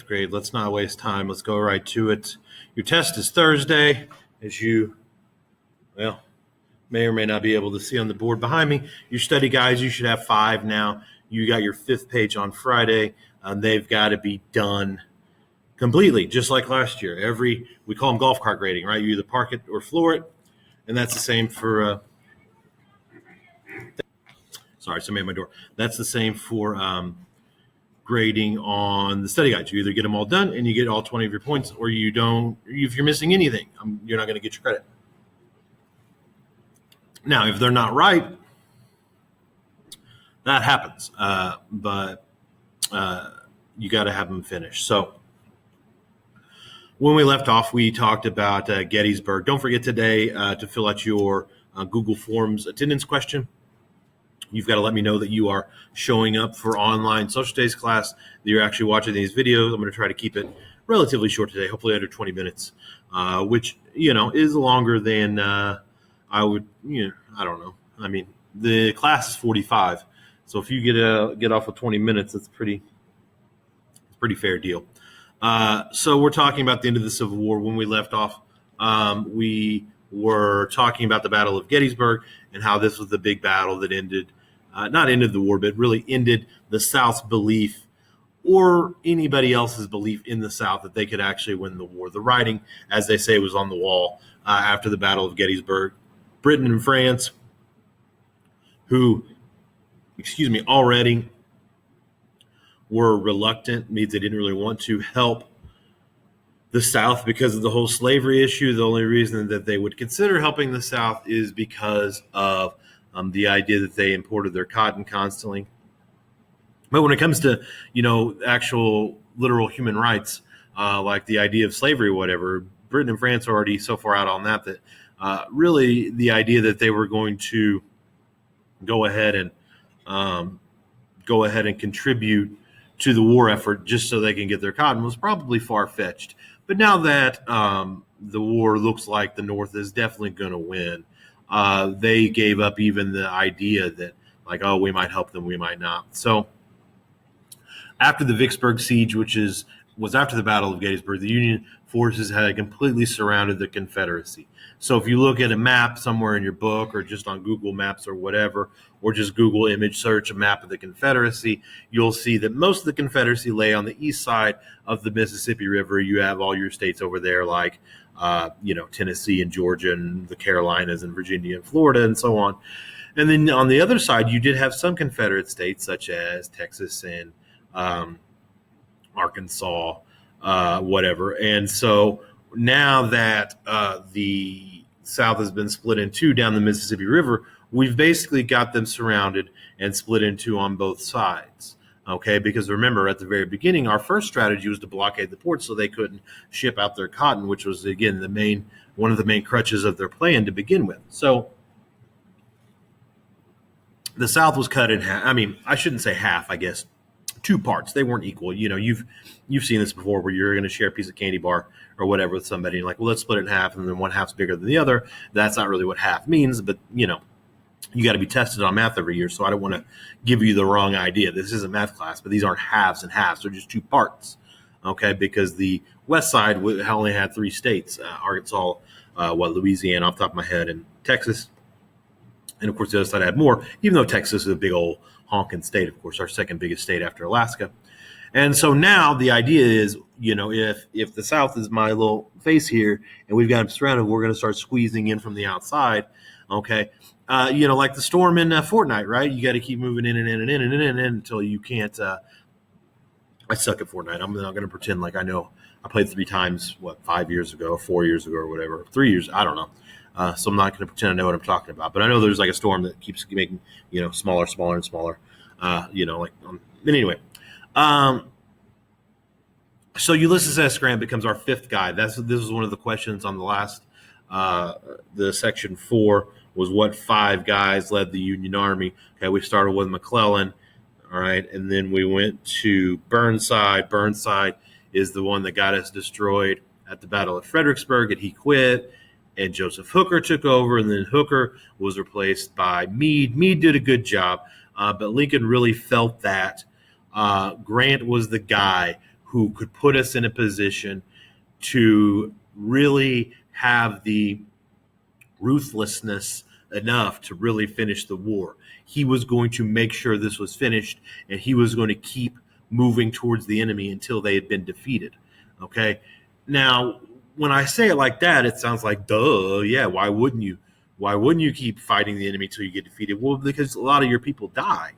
grade. Let's not waste time. Let's go right to it. Your test is Thursday, as you, may or may not be able to see on the board behind me. Your study guides, you should have 5 now. You got your 5th page on Friday. They've got to be done completely, just like last year. We call them golf cart grading, right? You either park it or floor it, and that's the same for. Sorry, somebody at my door. That's the same for grading on the study guides. You either get them all done and you get all 20 of your points, or you don't. If you're missing anything, you're not going to get your credit. Now, if they're not right, that happens, but you got to have them finished. So when we left off, we talked about Gettysburg. Don't forget today to fill out your Google Forms attendance question. You've got to let me know that you are showing up for online social studies class, that you're actually watching these videos. I'm going to try to keep it relatively short today, hopefully under 20 minutes, which, is longer than I would, I don't know. I mean, the class is 45. So if you get off with 20 minutes, it's pretty fair deal. So we're talking about the end of the Civil War. When we left off, we were talking about the Battle of Gettysburg and how this was the big battle that not ended the war, but really ended the South's belief, or anybody else's belief in the South, that they could actually win the war. The writing, as they say, was on the wall after the Battle of Gettysburg. Britain and France, who, already were reluctant, means they didn't really want to help the South because of the whole slavery issue. The only reason that they would consider helping the South is because of the idea that they imported their cotton constantly. But when it comes to, actual literal human rights, like the idea of slavery or whatever, Britain and France are already so far out on that really the idea that they were going to go ahead and contribute to the war effort just so they can get their cotton was probably far-fetched. But now that the war looks like the North is definitely going to win, they gave up even the idea that, we might help them, we might not. So after the Vicksburg Siege, which was after the Battle of Gettysburg, the Union forces had completely surrounded the Confederacy. So if you look at a map somewhere in your book, or just on Google Maps or whatever, or just Google image search a map of the Confederacy, you'll see that most of the Confederacy lay on the east side of the Mississippi River. You have all your states over there, like Tennessee and Georgia and the Carolinas and Virginia and Florida and so on. And then on the other side, you did have some Confederate states such as Texas and Arkansas, whatever. And so now that the South has been split in two down the Mississippi River, we've basically got them surrounded and split in two on both sides. Okay, because remember, at the very beginning, our first strategy was to blockade the ports so they couldn't ship out their cotton, which was, again, one of the main crutches of their plan to begin with. So the South was cut in half. I mean, I shouldn't say half, I guess. 2 parts. They weren't equal. You've seen this before, where you're going to share a piece of candy bar or whatever with somebody, and like, well, let's split it in half, and then one half's bigger than the other. That's not really what half means, but you got to be tested on math every year, so I don't want to give you the wrong idea. This is a math class, but these aren't halves and halves. They're just 2 parts, okay? Because the west side only had 3 states, Arkansas, Louisiana off the top of my head, and Texas. And, of course, the other side had more, even though Texas is a big old honking state, of course, our second biggest state after Alaska. And so now the idea is, if the South is my little face here and we've got them surrounded, we're going to start squeezing in from the outside, okay? Like the storm in Fortnite, right? You got to keep moving in and in and in and in and in until you can't. I suck at Fortnite. I'm not going to pretend like I know. I played 3 times, 5 years ago, or 4 years ago, or whatever. 3 years, I don't know. So I'm not going to pretend I know what I'm talking about. But I know there's like a storm that keeps making, smaller and smaller. But anyway. So Ulysses S. Grant becomes our 5th guy. This was one of the questions on the last, the section 4 was what 5 guys led the Union Army. Okay, we started with McClellan, all right, and then we went to Burnside. Burnside is the one that got us destroyed at the Battle of Fredericksburg, and he quit, and Joseph Hooker took over, and then Hooker was replaced by Meade. Meade did a good job, but Lincoln really felt that Grant was the guy who could put us in a position to really have the ruthlessness enough to really finish the war. He was going to make sure this was finished, and he was going to keep moving towards the enemy until they had been defeated. Okay. Now, when I say it like that, it sounds like, duh, yeah, why wouldn't you? Why wouldn't you keep fighting the enemy till you get defeated? Well, because a lot of your people die.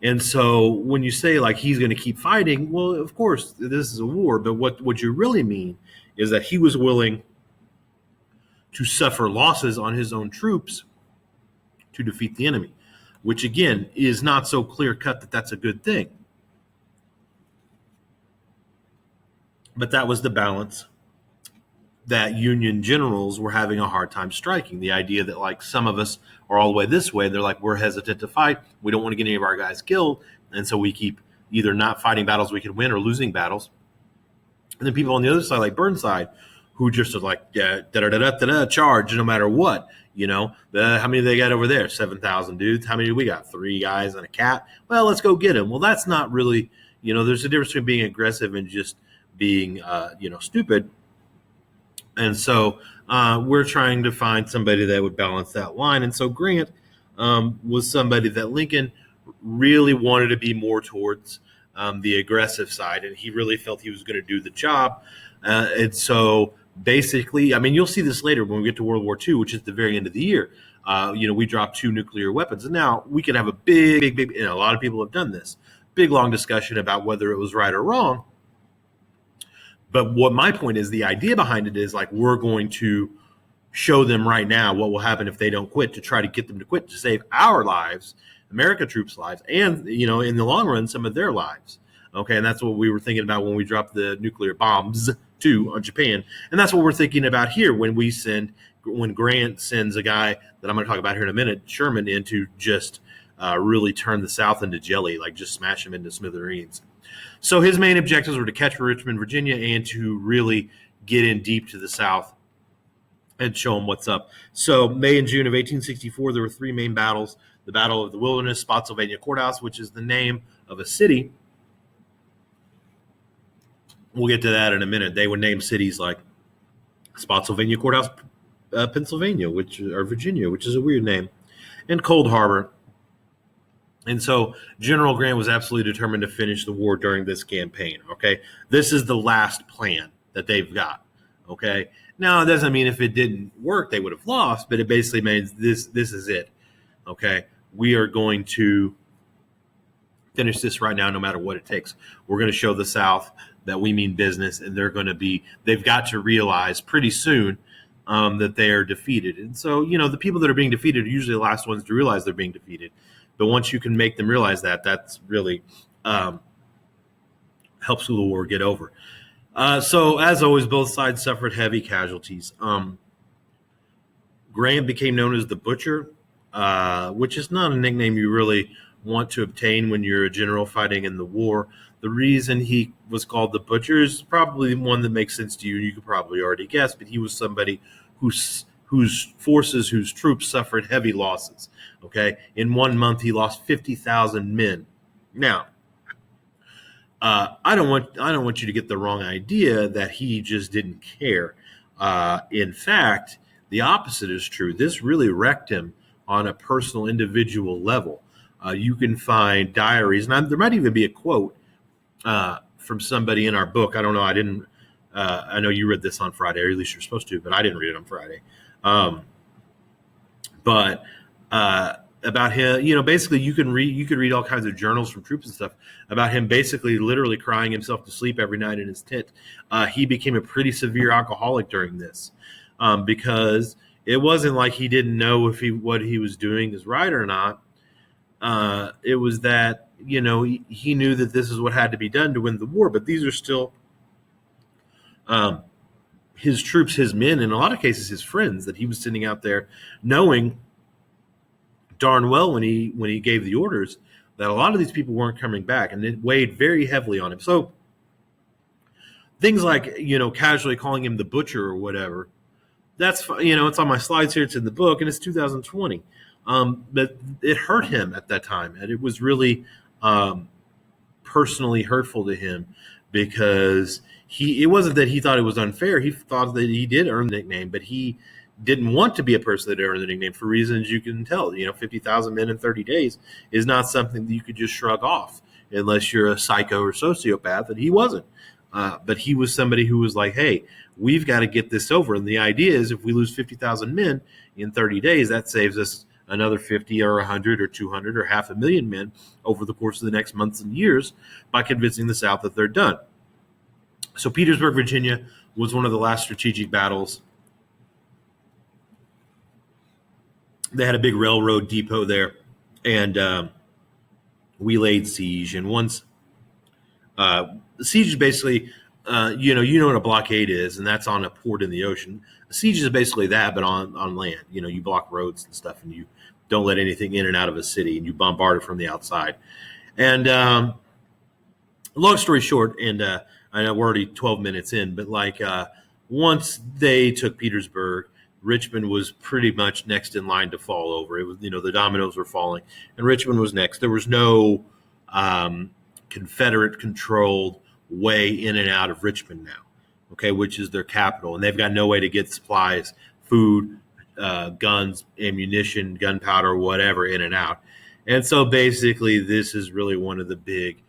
And so when you say like he's going to keep fighting, well, of course, this is a war. But what you really mean is that he was willing to suffer losses on his own troops to defeat the enemy, which again is not so clear cut that that's a good thing. But that was the balance that Union generals were having a hard time striking. The idea that like some of us are all the way this way, they're like, we're hesitant to fight. We don't want to get any of our guys killed. And so we keep either not fighting battles we can win or losing battles. And then people on the other side, like Burnside, who just are like, charge no matter what. How many they got over there? 7,000 dudes. How many do we got? 3 guys and a cat. Well, let's go get them. Well, that's not really, there's a difference between being aggressive and just being, stupid. And so we're trying to find somebody that would balance that line. And so Grant was somebody that Lincoln really wanted to be more towards the aggressive side, and he really felt he was going to do the job. And so basically, I mean, you'll see this later when we get to World War II, which is the very end of the year. We dropped 2 nuclear weapons. And now we can have a big, a lot of people have done this, big, long discussion about whether it was right or wrong. But what my point is, the idea behind it is like, we're going to show them right now what will happen if they don't quit, to try to get them to quit, to save our lives, American troops' lives, and, in the long run, some of their lives. Okay. And that's what we were thinking about when we dropped the nuclear bombs too on Japan. And that's what we're thinking about here when Grant sends a guy that I'm going to talk about here in a minute, Sherman, in to just really turn the South into jelly, like just smash them into smithereens. So his main objectives were to catch Richmond, Virginia, and to really get in deep to the South and show them what's up. So May and June of 1864, there were 3 main battles. The Battle of the Wilderness, Spotsylvania Court House, which is the name of a city. We'll get to that in a minute. They would name cities like Spotsylvania Court House, Pennsylvania, or Virginia, which is a weird name, and Cold Harbor. And so General Grant was absolutely determined to finish the war during this campaign, okay? This is the last plan that they've got, okay? Now, it doesn't mean if it didn't work, they would have lost, but it basically means this is it, okay? We are going to finish this right now no matter what it takes. We're going to show the South that we mean business, and they've got to realize pretty soon that they are defeated. And so, the people that are being defeated are usually the last ones to realize they're being defeated. But once you can make them realize that, that's really helps the war get over. So, as always, both sides suffered heavy casualties. Grant became known as the Butcher, which is not a nickname you really want to obtain when you're a general fighting in the war. The reason he was called the Butcher is probably one that makes sense to you. You could probably already guess, but he was somebody whose forces, whose troops suffered heavy losses. Okay, in 1 month he lost 50,000 men. Now, I don't want you to get the wrong idea that he just didn't care. In fact, the opposite is true. This really wrecked him on a personal, individual level. You can find diaries, and there might even be a quote from somebody in our book. I don't know. I know you read this on Friday, or at least you're supposed to, but I didn't read it on Friday. But about him, basically you could read all kinds of journals from troops and stuff about him basically literally crying himself to sleep every night in his tent. He became a pretty severe alcoholic during this because it wasn't like he didn't know if what he was doing is right or not. It was that, he knew that this is what had to be done to win the war, but these are still his troops, his men, in a lot of cases, his friends that he was sending out there, knowing darn well when he gave the orders that a lot of these people weren't coming back, and it weighed very heavily on him. So things like, casually calling him the Butcher or whatever, that's, it's on my slides here, it's in the book, and it's 2020. But it hurt him at that time, and it was really personally hurtful to him because it wasn't that he thought it was unfair. He thought that he did earn the nickname, but he didn't want to be a person that earned the nickname for reasons you can tell. 50,000 men in 30 days is not something that you could just shrug off unless you're a psycho or sociopath, and he wasn't. But he was somebody who was like, hey, we've got to get this over. And the idea is if we lose 50,000 men in 30 days, that saves us another 50 or 100 or 200 or 500,000 men over the course of the next months and years by convincing the South that they're done. So Petersburg, Virginia was one of the last strategic battles. They had a big railroad depot there, and we laid siege. And once the siege is basically, you know what a blockade is, and that's on a port in the ocean. A siege is basically that, but on land. You block roads and stuff, and you don't let anything in and out of a city, and you bombard it from the outside. And long story short, and I know we're already 12 minutes in, but once they took Petersburg, Richmond was pretty much next in line to fall over. It was, the dominoes were falling, and Richmond was next. There was no Confederate-controlled way in and out of Richmond now, okay, which is their capital, and they've got no way to get supplies, food, guns, ammunition, gunpowder, whatever, in and out. And so basically, this is really one of the big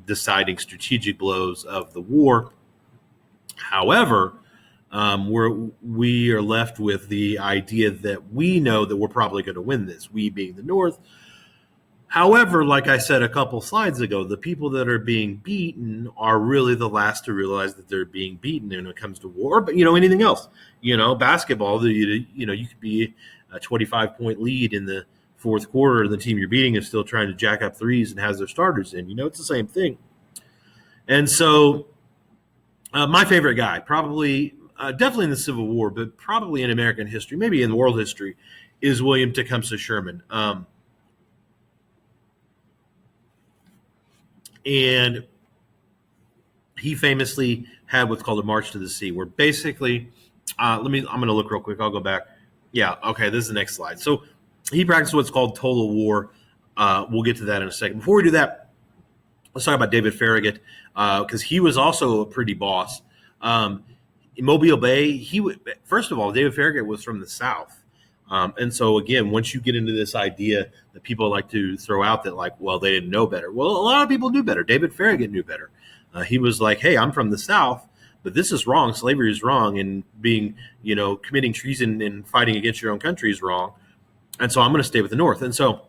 deciding strategic blows of the war. However, we are left with the idea that we know that we're probably going to win this, we being the North. However, like I said a couple slides ago, the people that are being beaten are really the last to realize that they're being beaten when it comes to war. But, anything else, basketball, you could be a 25-point lead in the fourth quarter, and the team you're beating is still trying to jack up threes and has their starters in. It's the same thing. And so my favorite guy, probably definitely in the Civil War, but probably in American history, maybe in world history, is William Tecumseh Sherman. And he famously had what's called a March to the Sea, where basically, I'm going to look real quick. I'll go back. Yeah, okay, this is the next slide. So he practiced what's called total war. We'll get to that in a second. Before we do that, let's talk about David Farragut, because he was also a pretty boss. In Mobile Bay, first of all, David Farragut was from the South. And so, again, once you get into this idea that people like to throw out that, they didn't know better. Well, a lot of people knew better. David Farragut knew better. He was like, hey, I'm from the South, but this is wrong. Slavery is wrong. And being, committing treason and fighting against your own country is wrong. And so I'm going to stay with the North. And so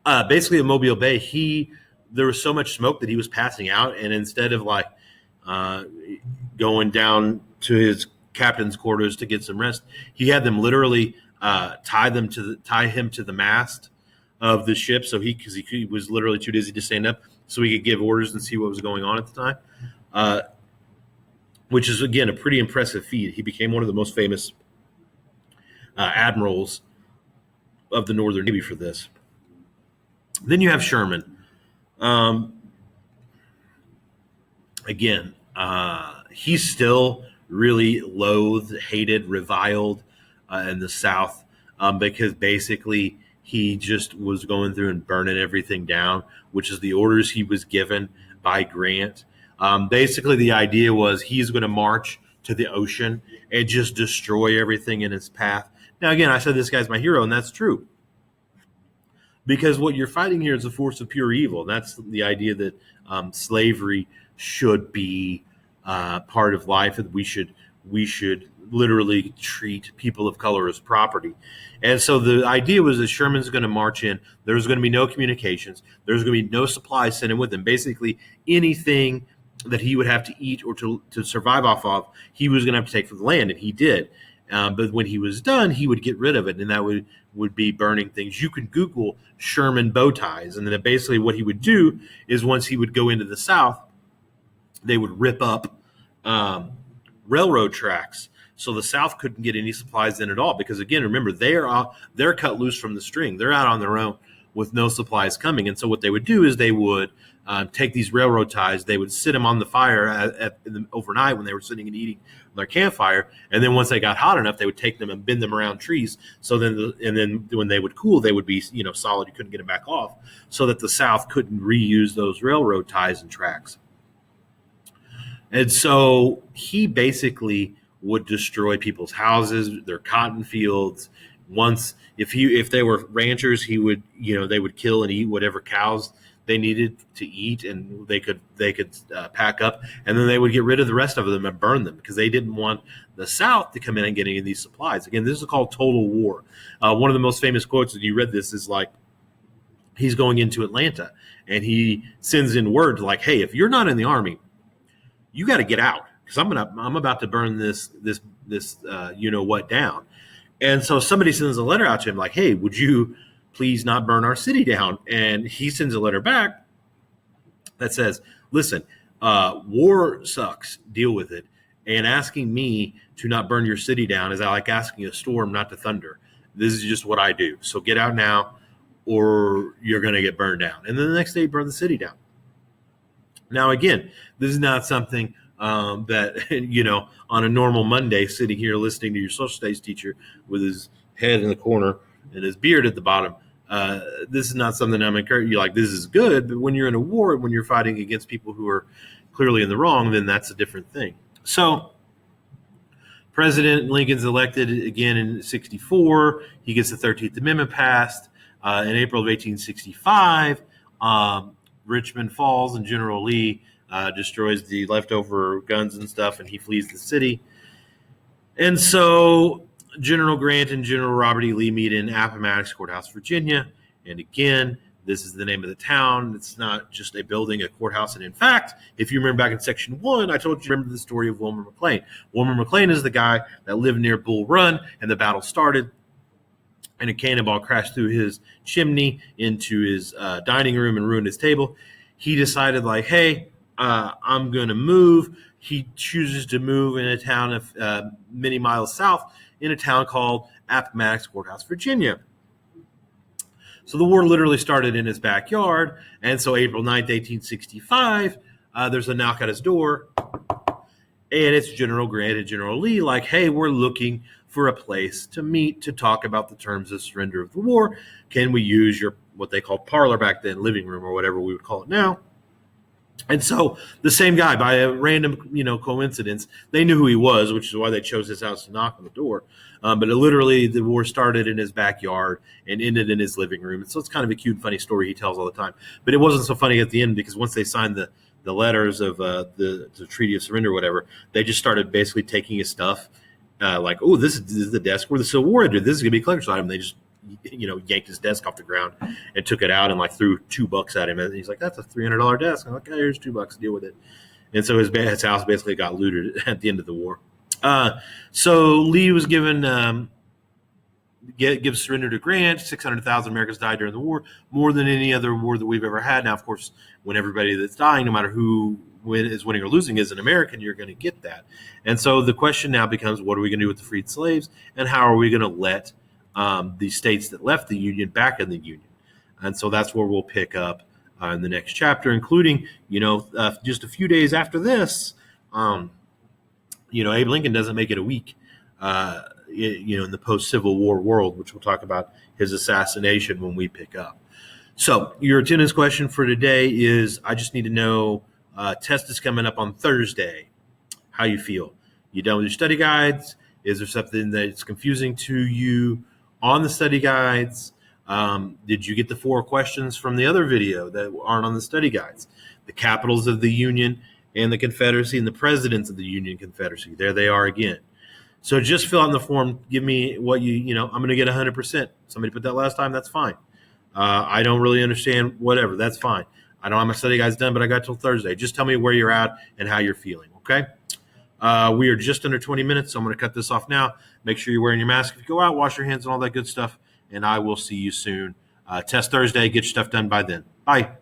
basically in Mobile Bay, there was so much smoke that he was passing out. And instead of going down to his captain's quarters to get some rest, he had them literally tie him to the mast of the ship, because he was literally too dizzy to stand up, so he could give orders and see what was going on at the time, which is, again, a pretty impressive feat. He became one of the most famous admirals of the Northern Navy for this. Then you have Sherman. Again, he's still really loathed, hated, reviled in the South because basically he just was going through and burning everything down, which is the orders he was given by Grant. Basically, the idea was he's going to march to the ocean and just destroy everything in his path. Now, again, I said this guy's my hero, and that's true. Because what you're fighting here is a force of pure evil. And that's the idea that slavery should be part of life, and we should literally treat people of color as property. And so the idea was that Sherman's going to march in. There's going to be no communications. There's going to be no supplies sent in with him. Basically, anything that he would have to eat or to survive off of, he was going to have to take from the land, and he did. But when he was done, he would get rid of it, and that would be burning things. You can Google Sherman bow ties, and then basically what he would do is once he would go into the South, they would rip up railroad tracks, so the South couldn't get any supplies in at all. Because again, remember, they're cut loose from the string. They're out on their own. with no supplies coming. And so what they would do is they would take these railroad ties, they would sit them on the fire overnight when they were sitting and eating their campfire, and then once they got hot enough, they would take them and bend them around trees. So then when they would cool, they would be solid. You couldn't get them back off, so that the South couldn't reuse those railroad ties and tracks. And so he basically would destroy people's houses, their cotton fields. Once, if they were ranchers, he would, they would kill and eat whatever cows they needed to eat, and they could pack up, and then they would get rid of the rest of them and burn them, because they didn't want the South to come in and get any of these supplies. Again, this is called total war. One of the most famous quotes, and you read this, is like, he's going into Atlanta, and he sends in word like, "Hey, if you're not in the army, you got to get out, because I'm about to burn this what down." And so somebody sends a letter out to him like, "Hey, would you please not burn our city down?" And he sends a letter back that says, "Listen, war sucks. Deal with it. And asking me to not burn your city down is like asking a storm not to thunder. This is just what I do. So get out now, or you're going to get burned down." And then the next day, he burned the city down. Now, again, this is not something that, on a normal Monday, sitting here listening to your social studies teacher with his head in the corner and his beard at the bottom. This is not something I'm encouraging you like, this is good. But when you're in a war, when you're fighting against people who are clearly in the wrong, then that's a different thing. So President Lincoln's elected again in 1964. He gets the 13th Amendment passed. In April of 1865, Richmond falls, and General Lee destroys the leftover guns and stuff, and he flees the city. And so General Grant and General Robert E. Lee meet in Appomattox Court House, Virginia. And again, this is the name of the town. It's not just a building, a courthouse. And in fact, if you remember back in section 1, I told you, remember the story of Wilmer McLean. Wilmer McLean is the guy that lived near Bull Run, and the battle started, and a cannonball crashed through his chimney into his dining room and ruined his table. He decided, like, hey, I'm going to move. He chooses to move in a town of many miles south, in a town called Appomattox Court House, Virginia. So the war literally started in his backyard. And so April 9th, 1865, there's a knock at his door. And it's General Grant and General Lee, like, hey, we're looking for a place to meet to talk about the terms of surrender of the war. Can we use your, what they called parlor back then, living room, or whatever we would call it now? And so the same guy, by a random, coincidence, they knew who he was, which is why they chose his house to knock on the door. But literally, the war started in his backyard and ended in his living room. And so it's kind of a cute, funny story he tells all the time. But it wasn't so funny at the end, because once they signed the letters of the Treaty of Surrender, or whatever, they just started basically taking his stuff. Like, oh, this is the desk where the Civil War ended. This is going to be a collector's item. They just yanked his desk off the ground and took it out and like threw $2 at him. And he's like, that's a $300 desk. I'm like, oh, here's $2, deal with it. And so his house basically got looted at the end of the war. So Lee was given, gives surrender to Grant. 600,000 Americans died during the war, more than any other war that we've ever had. Now, of course, when everybody that's dying, no matter who is winning or losing, is an American, you're going to get that. And so the question now becomes, what are we going to do with the freed slaves? And how are we going to let the states that left the Union back in the Union? And so that's where we'll pick up in the next chapter, including, just a few days after this, Abe Lincoln doesn't make it a week, in the post-Civil War world, which we'll talk about his assassination when we pick up. So your attendance question for today is, I just need to know, test is coming up on Thursday. How you feel? You done with your study guides? Is there something that's confusing to you on the study guides? Did you get the 4 questions from the other video that aren't on the study guides? The capitals of the Union and the Confederacy, and the presidents of the Union Confederacy. There they are again. So just fill out in the form. Give me what I'm going to get 100%. Somebody put that last time. That's fine. I don't really understand, whatever. That's fine. I don't have my study guides done, but I got till Thursday. Just tell me where you're at and how you're feeling, okay? We are just under 20 minutes, so I'm going to cut this off now. Make sure you're wearing your mask. If you go out, wash your hands and all that good stuff, and I will see you soon. Test Thursday. Get your stuff done by then. Bye.